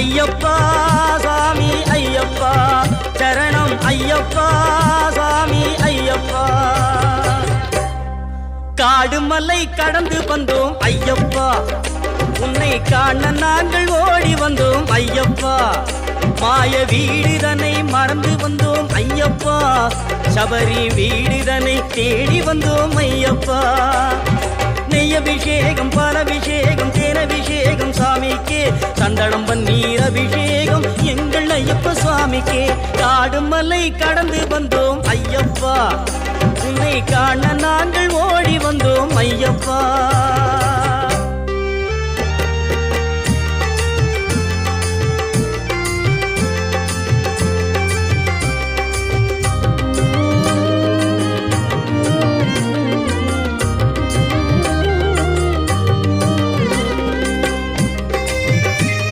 ஐயப்பா சாமி ஐயப்பா சரணம் ஐயப்பா சாமி ஐயப்பா. காடு மலை கடந்து வந்தோம் ஐயப்பா, உன்னை காண நாங்கள் ஓடி வந்தோம் ஐயப்பா. மாய வீடுதனை மறந்து வந்தோம் ஐயப்பா, சபரி வீடுதனை தேடி வந்தோம் ஐயப்பா. நெய்யபிஷேகம் பாலபிஷேகம் தேனபிஷேகம் சாமிக்கே, சந்தனம் பன்னீர் அபிஷேகம் எங்கள் ஐயப்ப சுவாமிக்கே. காடு மலை கடந்து வந்தோம் ஐயப்பா, உன்னை காண நான்